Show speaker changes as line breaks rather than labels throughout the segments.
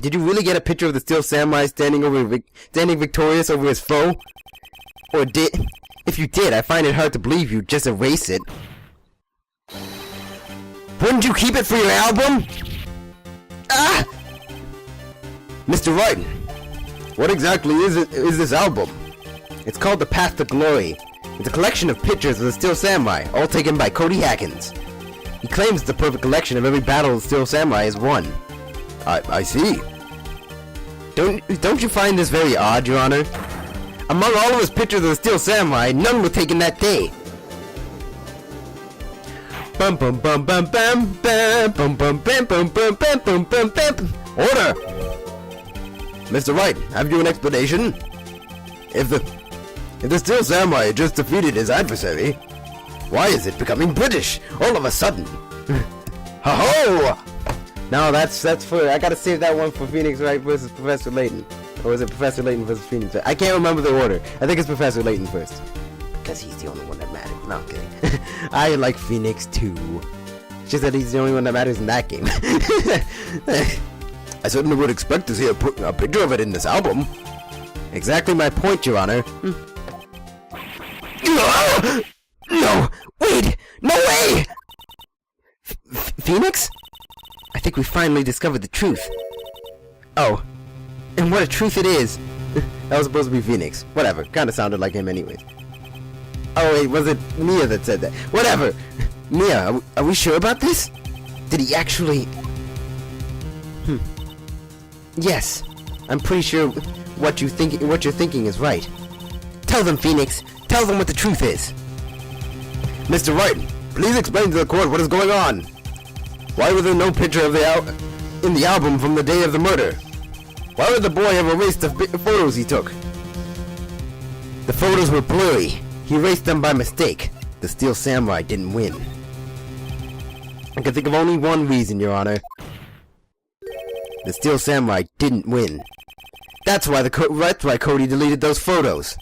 Did you really get a picture of the Steel Samurai standing victorious over his foe? Or if you did, I find it hard to believe you just erase it. Wouldn't you keep it for your album? Ah! Mr. Wright, what exactly is this album? It's called The Path to Glory. It's a collection of pictures of the Steel Samurai, all taken by Cody Hackins. He claims it's the perfect collection of every battle the Steel Samurai has won. I see. Don't you find this very odd, Your Honor? Among all of his pictures of the Steel Samurai, none were taken that day. Bum bum bum bum bum bum bum bum bum bum bum bum bum bum. Order! Mr. Wright, have you an explanation? If the Steel Samurai had just defeated his adversary, why is it becoming British all of a sudden? Ho-ho! No, that's for, I gotta save that one for Phoenix Wright versus Professor Layton. Or is it Professor Layton versus Phoenix Wright? I can't remember the order. I think it's Professor Layton first. Because he's the only one that matters. No, I'm kidding. I like Phoenix too. It's just that he's the only one that matters in that game. I certainly would expect to see a picture of it in this album. Exactly my point, Your Honor. No! Wait! No way! Phoenix? I think we finally discovered the truth. Oh. And what a truth it is! That was supposed to be Phoenix. Whatever. Kinda sounded like him anyways. Oh wait, was it Mia that said that? Whatever! Mia, are we sure about this? Did he actually... Yes. I'm pretty sure what you're thinking is right. Tell them, Phoenix! Tell them what the truth is! Mr. Wright, please explain to the court what is going on. Why was there no picture of in the album from the day of the murder? Why would the boy have erased the photos he took? The photos were blurry. He erased them by mistake. The Steel Samurai didn't win. I can think of only one reason, Your Honor. The Steel Samurai didn't win. That's why Cody deleted those photos.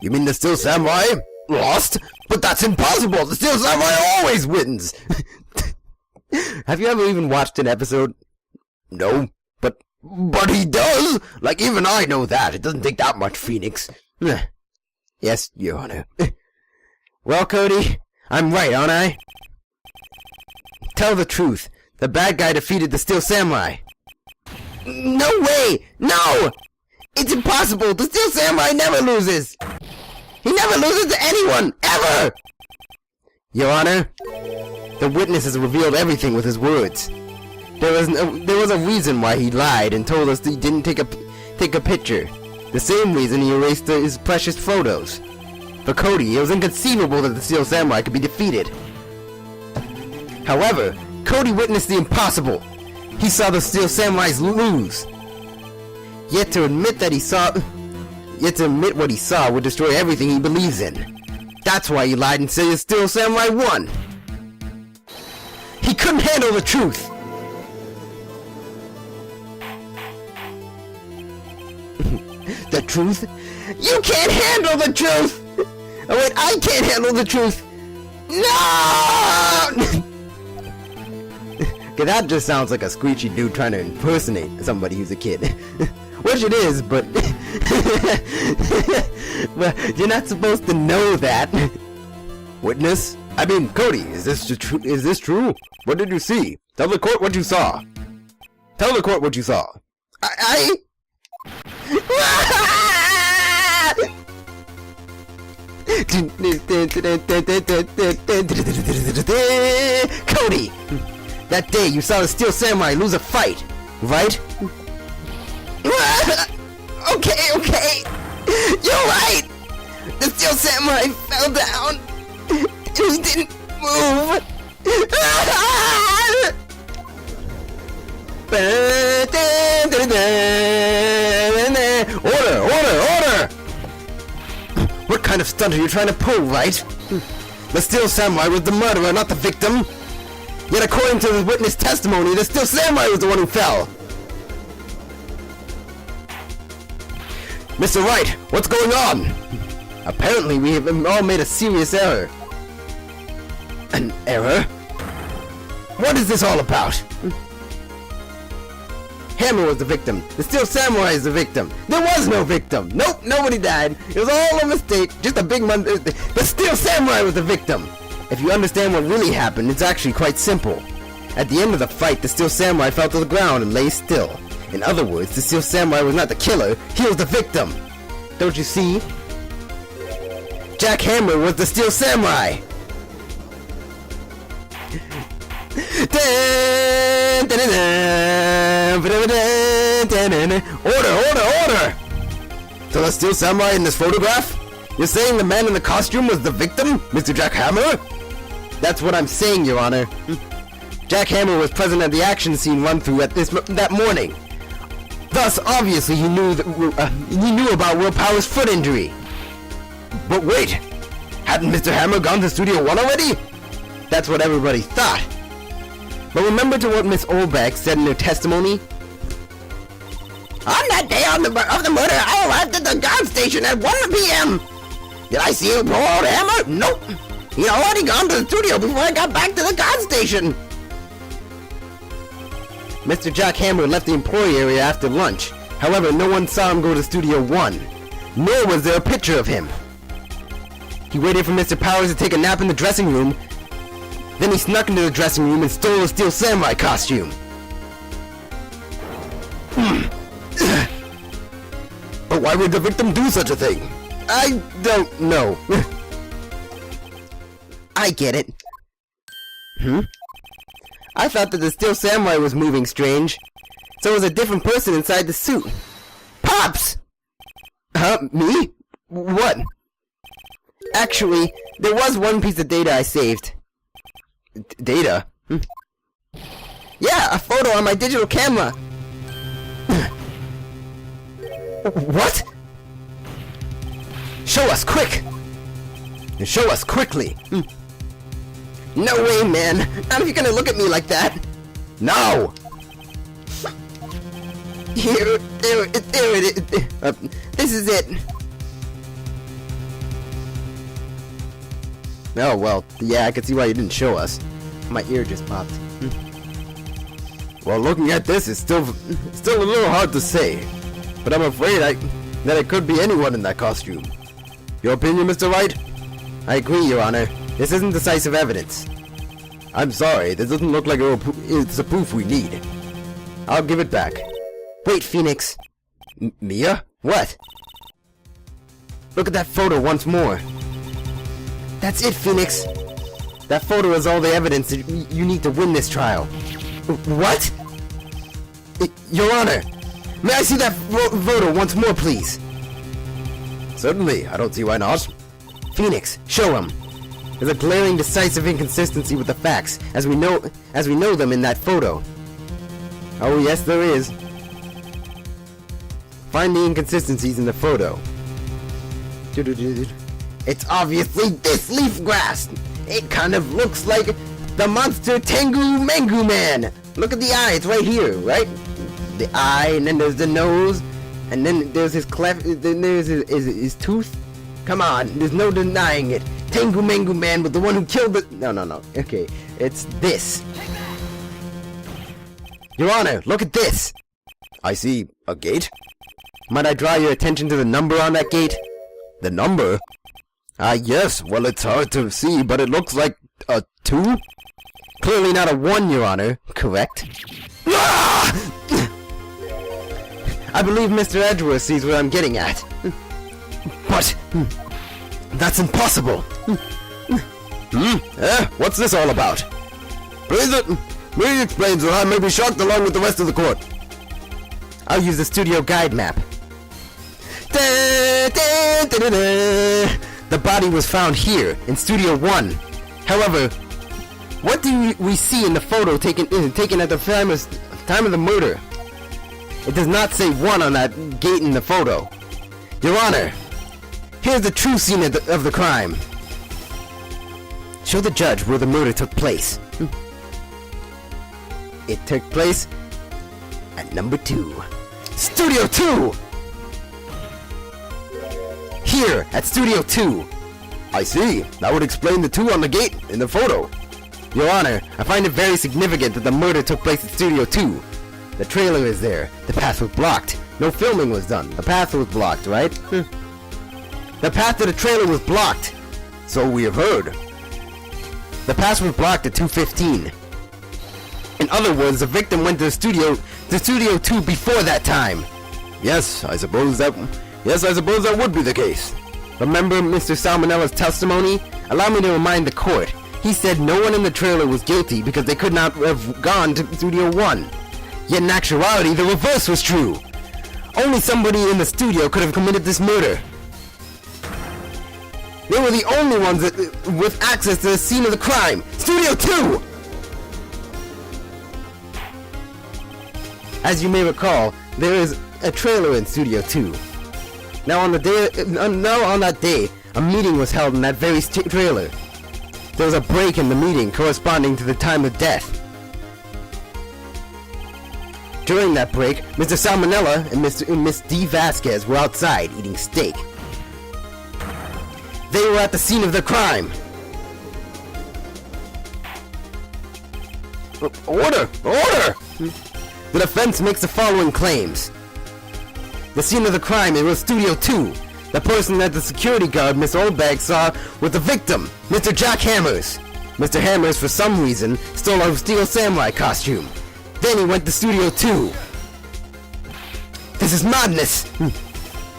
You mean the Steel Samurai lost? But that's impossible! The Steel Samurai always wins! Have you ever even watched an episode? No, but he does! Like, even I know that. It doesn't take that much, Phoenix. Yes, Your Honor. Well, Cody, I'm right, aren't I? Tell the truth. The bad guy defeated the Steel Samurai. No way! No! It's impossible! The Steel Samurai never loses! He never loses to anyone! Ever! Your Honor, the witness has revealed everything with his words. There was a reason why he lied and told us that he didn't take a picture. The same reason he erased his precious photos. For Cody, it was inconceivable that the Steel Samurai could be defeated. However, Cody witnessed the impossible. He saw the Steel Samurais lose. Yet to admit what he saw would destroy everything he believes in. That's why he lied and said the Steel Samurai won. He couldn't handle the truth. The truth? You can't handle the truth! Oh wait, I can't handle the truth! No! Okay, that just sounds like a screechy dude trying to impersonate somebody who's a kid. Which it is, but... well, you're not supposed to know that. Witness? I mean, Cody, is this true? What did you see? Tell the court what you saw. Tell the court what you saw. Cody! That day you saw the Steel Samurai lose a fight, right? Okay! You're right! The Steel Samurai fell down! And he didn't move! Order! What kind of stunt are you trying to pull, Wright? The Steel Samurai was the murderer, not the victim! Yet according to the witness testimony, the Steel Samurai was the one who fell! Mr. Wright, what's going on? Apparently we have all made a serious error. An error? What is this all about? Hammer was the victim. The Steel Samurai is the victim. There was no victim. Nope, nobody died. It was all a mistake. Just a big one. The Steel Samurai was the victim. If you understand what really happened, it's actually quite simple. At the end of the fight, the Steel Samurai fell to the ground and lay still. In other words, the Steel Samurai was not the killer, he was the victim. Don't you see? Jack Hammer was the Steel Samurai. Order! So the Steel Samurai in this photograph? You're saying the man in the costume was the victim, Mr. Jack Hammer? That's what I'm saying, Your Honor. Jack Hammer was present at the action scene run-through at that morning. Thus, obviously, he knew about Will Power's foot injury. But wait, hadn't Mr. Hammer gone to Studio 1 already? That's what everybody thought. But remember to what Miss Olbeck said in her testimony? On that day of the murder, I arrived at the guard station at 1 p.m. Did I see poor old Hammer? Nope. He'd already gone to the studio before I got back to the guard station. Mr. Jack Hammer left the employee area after lunch. However, no one saw him go to Studio 1. Nor was there a picture of him. He waited for Mr. Powers to take a nap in the dressing room. Then he snuck into the dressing room and stole a Steel Samurai costume. But why would the victim do such a thing? I don't know. I get it. I thought that the Steel Samurai was moving strange. So it was a different person inside the suit. Pops! Me? What? Actually, there was one piece of data I saved. Data? Yeah, a photo on my digital camera. What? Show us, quick! Show us quickly! No way, man! Not if you're gonna look at me like that! No! Here it is. This is it. Oh, well, yeah, I can see why you didn't show us. My ear just popped. Well, looking at this, it's still a little hard to say. But I'm afraid that it could be anyone in that costume. Your opinion, Mr. Wright? I agree, Your Honor. This isn't decisive evidence. I'm sorry, this doesn't look like it's the proof we need. I'll give it back. Wait, Phoenix. Mia? What? Look at that photo once more. That's it, Phoenix. That photo is all the evidence that you need to win this trial. What? Your Honor, may I see that photo once more, please? Certainly, I don't see why not. Phoenix, show him. There's a glaring, decisive inconsistency with the facts, as we know them in that photo. Oh yes, there is. Find the inconsistencies in the photo. It's obviously this leaf grass. It kind of looks like the monster Tengu Mengu Man. Look at the eye, it's right here, right? The eye, and then there's the nose, and then there's his cleft, then there's his tooth. Come on, there's no denying it. Tengu Mengu Man was the one who killed the... No. Okay, it's this. Your Honor, look at this. I see a gate. Might I draw your attention to the number on that gate? The number? Yes, well, it's hard to see, but it looks like a 2? Clearly not a 1, Your Honor. Correct? Ah! I believe Mr. Edgeworth sees what I'm getting at. But... that's impossible! What's this all about? Please explain so I may be shocked along with the rest of the court. I'll use the studio guide map. The body was found here, in Studio 1. However, what do we see in the photo taken at the time of the murder? It does not say 1 on that gate in the photo. Your Honor, here's the true scene of the crime. Show the judge where the murder took place. It took place at number 2. Studio 2! Here, at Studio 2. I see. That would explain the 2 on the gate in the photo. Your Honor, I find it very significant that the murder took place at Studio 2. The trailer is there. The path was blocked. No filming was done. The path was blocked, right? The path to the trailer was blocked. So we have heard. The path was blocked at 2:15. In other words, the victim went to the Studio 2 before that time. Yes, I suppose that would be the case. Remember Mr. Salmonella's testimony? Allow me to remind the court. He said no one in the trailer was guilty because they could not have gone to Studio 1. Yet in actuality, the reverse was true. Only somebody in the studio could have committed this murder. They were the only ones with access to the scene of the crime. Studio 2! As you may recall, there is a trailer in Studio 2. Now on that day, a meeting was held in that very trailer. There was a break in the meeting corresponding to the time of death. During that break, Mr. Salmonella and Miss D. Vasquez were outside eating steak. They were at the scene of the crime. Order! Order! The defense makes the following claims. The scene of the crime, it was Studio 2. The person that the security guard, Miss Oldbag, saw was the victim, Mr. Jack Hammers. Mr. Hammers, for some reason, stole a Steel Samurai costume. Then he went to Studio 2. This is madness!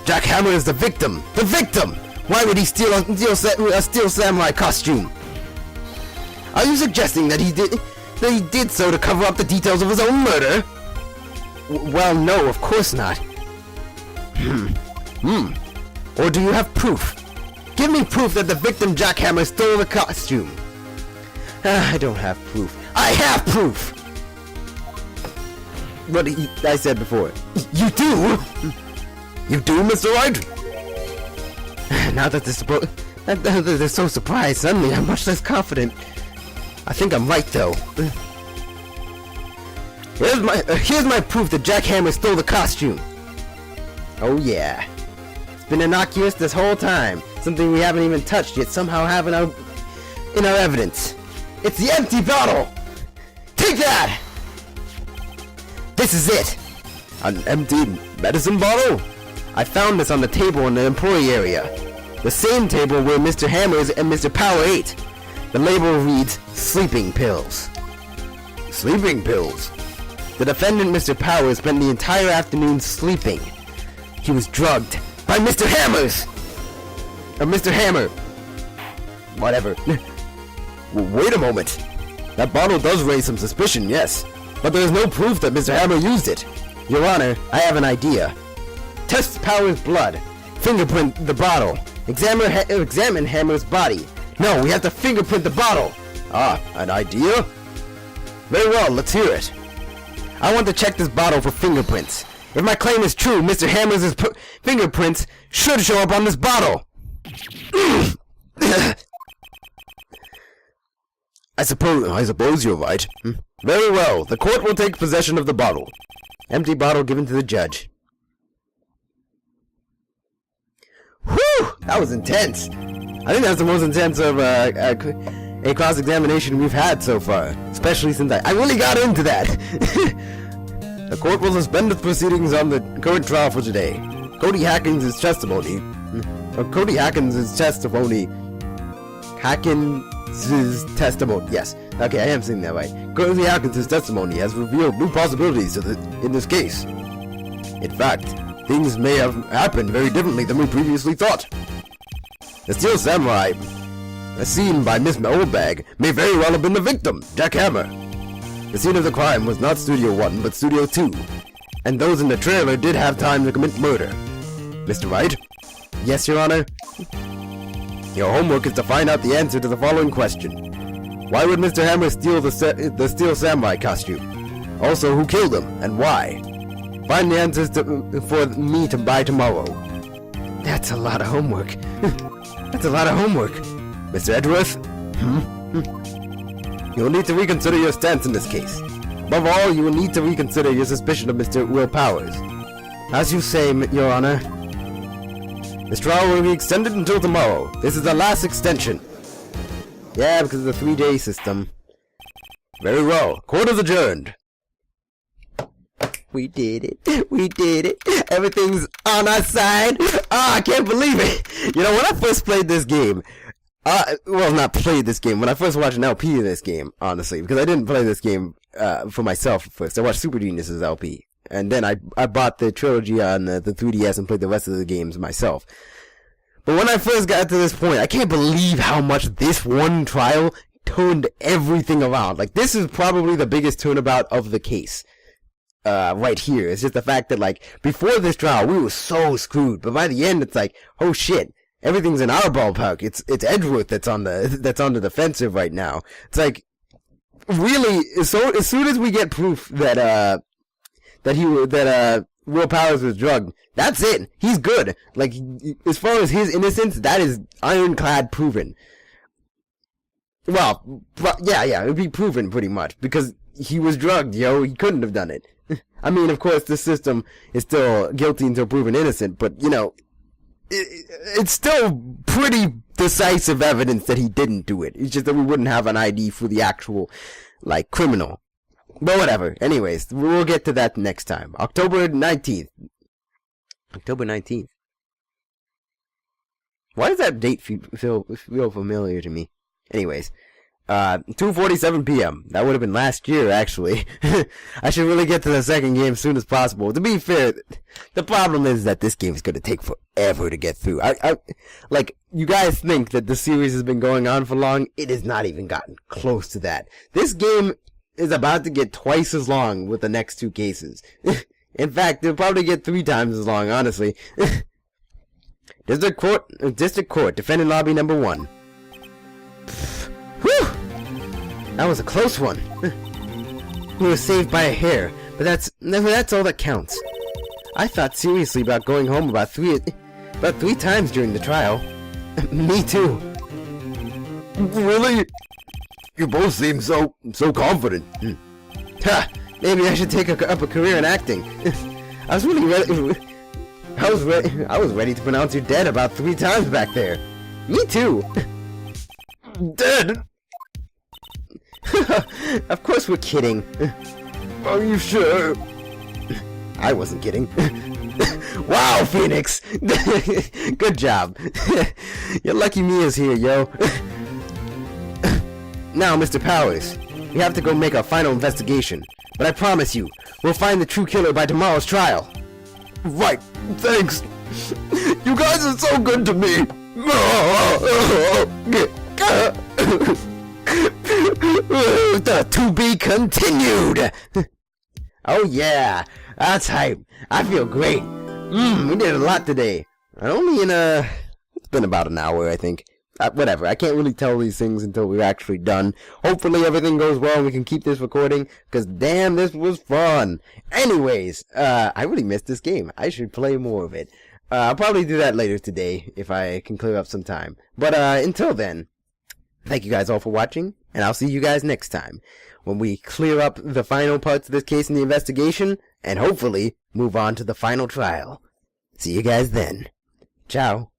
Jack Hammer is the victim! The victim! Why would he steal a Steel Samurai costume? Are you suggesting that he did so to cover up the details of his own murder? Well, no, of course not. Or do you have proof? Give me proof that the victim Jack Hammer stole the costume. I don't have proof. I have proof! What I said before. You do? You do, Mr. Wright? Now that they're so surprised, suddenly I'm much less confident. I think I'm right, though. Here's my proof that Jack Hammer stole the costume. Oh yeah. It's been innocuous this whole time. Something we haven't even touched yet somehow have in our evidence. It's the empty bottle! Take that! This is it! An empty medicine bottle? I found this on the table in the employee area. The same table where Mr. Hammers and Mr. Power ate. The label reads, sleeping pills. Sleeping pills? The defendant, Mr. Power, spent the entire afternoon sleeping. He was drugged by Mr. Hammers! Or Mr. Hammer. Whatever. Wait a moment. That bottle does raise some suspicion, yes. But there is no proof that Mr. Hammer used it. Your Honor, I have an idea. Test Power's blood. Fingerprint the bottle. Examine Hammer's body. No, we have to fingerprint the bottle. Ah, an idea? Very well, let's hear it. I want to check this bottle for fingerprints. If my claim is true, Mr. Hammer's fingerprints should show up on this bottle. I suppose you're right. Very well, the court will take possession of the bottle. Empty bottle given to the judge. Whew! That was intense. I think that's the most intense of a cross-examination we've had so far. Especially since I really got into that. The court will suspend the proceedings on the current trial for today. Cody Hackins' testimony. Yes. Okay, I am saying that right. Cody Hackins' testimony has revealed new possibilities in this case. In fact, things may have happened very differently than we previously thought. The Steel Samurai, as seen by Miss Oldbag, may very well have been the victim, Jack Hammer. The scene of the crime was not Studio 1, but Studio 2, and those in the trailer did have time to commit murder. Mr. Wright? Yes, Your Honor? Your homework is to find out the answer to the following question. Why would Mr. Hammer steal the Steel Samurai costume? Also, who killed him, and why? Find the answers for me to by tomorrow. That's a lot of homework. That's a lot of homework. Mr. Edgeworth? You will need to reconsider your stance in this case. Above all, you will need to reconsider your suspicion of Mr. Will Powers. As you say, Your Honor. This trial will be extended until tomorrow. This is the last extension. Yeah, because of the 3-day system. Very well. Court is adjourned. We did it. We did it. Everything's on our side. Ah, I can't believe it. You know, when I first played this game, well, not played this game, when I first watched an LP of this game, honestly, because I didn't play this game, for myself first. I watched Super Genius's LP. And then I bought the trilogy on the 3DS and played the rest of the games myself. But when I first got to this point, I can't believe how much this one trial turned everything around. Like, this is probably the biggest turnabout of the case. Right here. It's just the fact that, like, before this trial, we were so screwed. But by the end, it's like, oh shit, everything's in our ballpark. It's Edgeworth that's on the defensive right now. It's like, really, so as soon as we get proof that Will Powers was drugged, that's it. He's good. Like, as far as his innocence, that is ironclad proven. Well, yeah, it would be proven pretty much, because he was drugged, yo. He couldn't have done it. I mean, of course, the system is still guilty until proven innocent, but, you know, it's still pretty decisive evidence that he didn't do it. It's just that we wouldn't have an ID for the actual, like, criminal. But whatever. Anyways, we'll get to that next time. October 19th. October 19th. Why does that date feel familiar to me? Anyways, 2:47 p.m. That would have been last year, actually. I should really get to the second game as soon as possible. To be fair, the problem is that this game is going to take forever to get through. Like, you guys think that the series has been going on for long? It has not even gotten close to that. This game is about to get twice as long with the next two cases. In fact, it'll probably get 3 times as long, honestly. District Court, Defendant Lobby number 1. Whew! That was a close one. We were saved by a hair, but that's all that counts. I thought seriously about going home about three times during the trial. Me too. Really? You both seem so confident. Ha! Maybe I should take up a career in acting. I was really ready. I was ready to pronounce you dead about 3 times back there. Me too. Dead? Of course we're kidding. Are you sure? I wasn't kidding. Wow, Phoenix! Good job. Your lucky me is here, yo. Now, Mr. Powers, we have to go make our final investigation. But I promise you, we'll find the true killer by tomorrow's trial. Right, thanks. You guys are so good to me. To be continued. Oh yeah, that's hype. I feel great. We did a lot today. It's been about an hour, I think. Whatever, I can't really tell these things until we're actually done. Hopefully everything goes well and we can keep this recording, because damn, this was fun. Anyways, I really missed this game. I should play more of it. I'll probably do that later today, if I can clear up some time. But until then, thank you guys all for watching, and I'll see you guys next time, when we clear up the final parts of this case in the investigation, and hopefully move on to the final trial. See you guys then. Ciao.